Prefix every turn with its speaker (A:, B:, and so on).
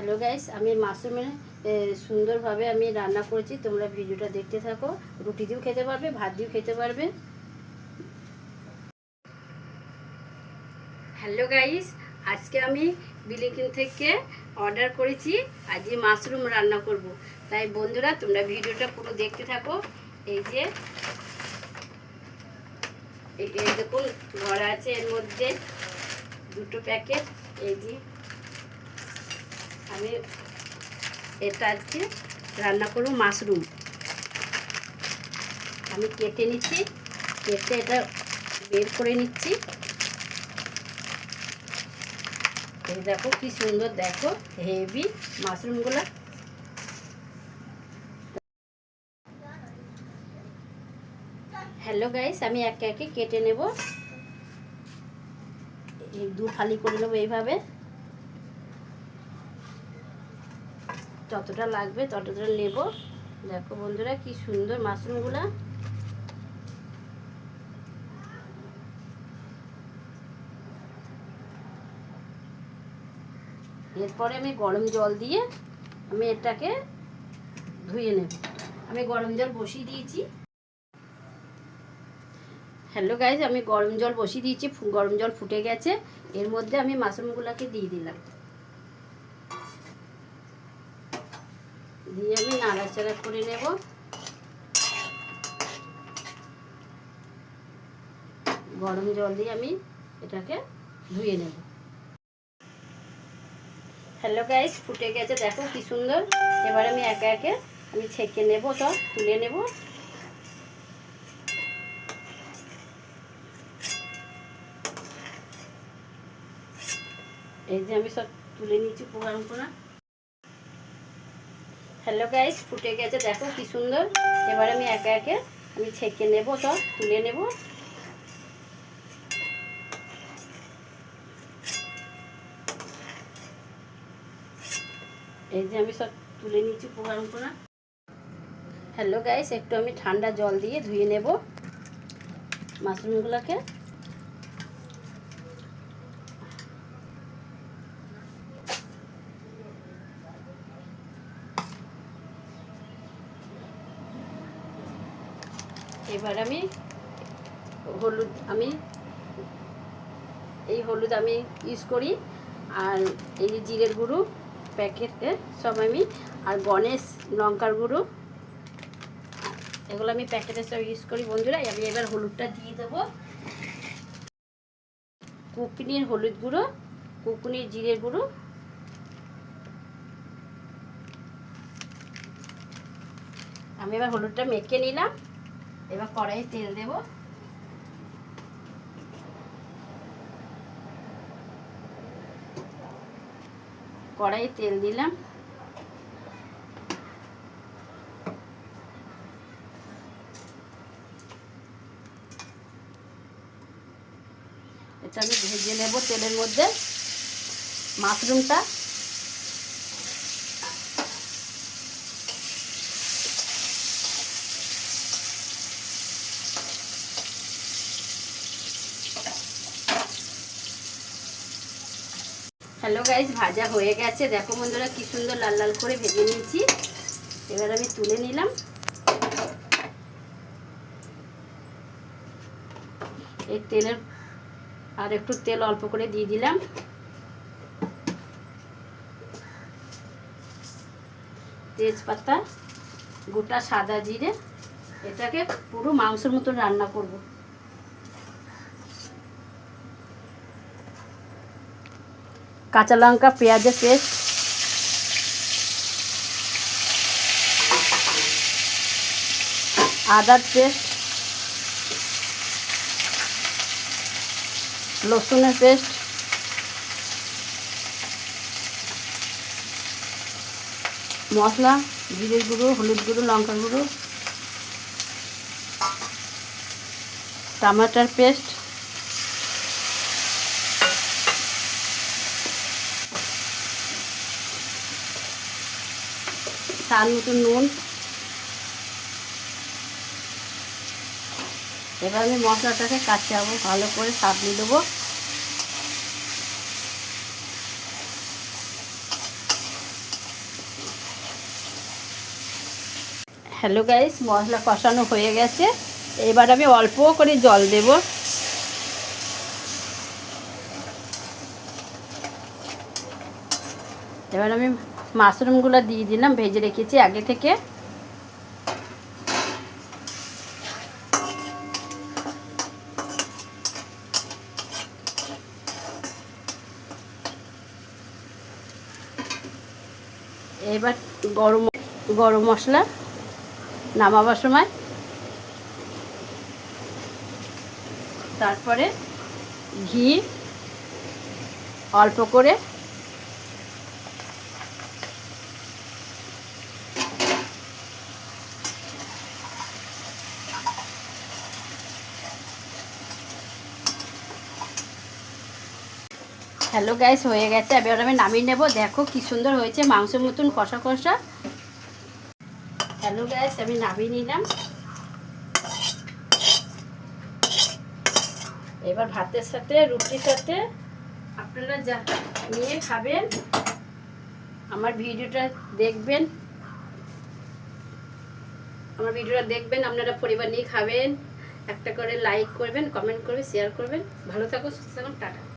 A: Hello guys, আমি মাশরুমের সুন্দরভাবে আমি রান্না করেছি। তোমরা ভিডিওটা দেখতে থাকো। রুটি দিয়েও খেতে পারবে, ভাত দিয়েও খেতে পারবে। হ্যালো গাইস, আজকে আমি বিলিকিন থেকে অর্ডার করেছি। আজকে মাশরুম রান্না করব। তাই বন্ধুরা তোমরা ভিডিওটা পুরো দেখতে থাকো। এই যে এই দেখুন, ঘর আছে, এর মধ্যে দুটো প্যাকেট। এই যে আমি এটা আজকে রান্না করব মাশরুম। আমি কেটে নিচ্ছি, কেটে এটা বের করে নিচ্ছি। এই দেখো কি সুন্দর, দেখো হেভি মাশরুমগুলো। হ্যালো গাইস, আমি একে একে কেটে নেব। এই দু ফালি করে নেবো এইভাবে, যতটা লাগবে ততটা নেব। দেখো বন্ধুরা কি সুন্দর মাশরুমগুলো। এরপরে আমি গরম জল দিয়ে আমি এটাকে ধুয়ে নেব। আমি গরম জল বসিয়ে দিয়েছি। হ্যালো গাইস, আমি গরম জল বসিয়ে দিয়েছি। গরম জল ফুটে গেছে। এর মধ্যে আমি মাশরুমগুলোকে দিয়ে দিলাম। দিয়ে আমি নাড়াচাড়া করে নেব। গরম জল দিয়ে আমি এটাকে ধুয়ে নেব। হ্যালো গাইস, ফুটে গেছে, দেখো কি সুন্দর। এবার আমি একে একে আমি ছেঁকে নেব, সব তুলে নেব। এই যে আমি সব তুলে নিচ্ছি গরম করে। হ্যালো গাইস, ফুটে গেছে, দেখো কি সুন্দর। এবার আমি একে একে আমি ছেঁকে নেব, সব তুলে নেব। এই যে আমি সব তুলে নিচ্ছি গরম করে। হ্যালো গাইস, একটু আমি ঠান্ডা জল দিয়ে ধুয়ে নেব মাশরুমগুলোকে। এবার আমি হলুদ, এই হলুদ আমি ইউজ করি। আর এই যে জিরের গুঁড়ো প্যাকেটের সব আমি, আর গণেশ লঙ্কার গুঁড়ো, এগুলো আমি প্যাকেটের সব ইউজ করি বন্ধুরা। আমি এবার হলুদটা দিয়ে দেবো। কুকনির হলুদ গুঁড়ো, কুকনির জিরের গুঁড়ো। আমি এবার হলুদটা মেখে নিলাম। এবার কড়াইয়ে তেল দেব। কড়াইয়ে তেল দিলাম। এটা আমি ভেজে নেব তেলের মধ্যে মাশরুমটা। হ্যালো গাইস, ভাজা হয়ে গেছে, দেখো বন্ধুরা কি সুন্দর লাল লাল করে ভেজে নিয়েছি। এবার আমি তুলে নিলাম। এই তেলের আর একটু তেল অল্প করে দিয়ে দিলাম। তেজপাতা, গোটা সাদা জিরে, এটাকে পুরো মাংসের মতো রান্না করব। কাঁচা লঙ্কা, পেঁয়াজের পেস্ট, আদার পেস্ট, রসুনের পেস্ট, মশলা, জিরের গুঁড়ো, হলুদ গুঁড়ো, লঙ্কার গুঁড়ো, টমেটোর পেস্ট, স্বাদ মতো নুন। এবার আমি মশলাটাকে কাঁচাবো, ভালো করে সাবলে দেবো। হ্যালো গাইস, মশলা কষানো হয়ে গেছে। এবার আমি অল্প করে জল দেব। এবার আমি মাশরুমগুলো দিয়ে দিলাম, ভেজে রেখেছি আগে থেকে। এবার গরম মশলা নামাবার সময়, তারপরে ঘি অল্প করে, হ্যালো গাইস, হয়ে গেছে। এবার আমি নামিয়ে নেব। দেখো কি সুন্দর হয়েছে, মাংসের মতন কষা কষা। হ্যালো গাইস, আমি নামিয়ে নিলাম। এবার ভাতের সাথে, রুটির সাথে আপনারা যা নিয়ে খাবেন, আমার ভিডিওটা দেখবেন। আপনারা পরিবার নিয়ে খাবেন। একটা করে লাইক করবেন, কমেন্ট করবেন, শেয়ার করবেন। ভালো থাকুন, সুস্থ থাকুন, টাটা।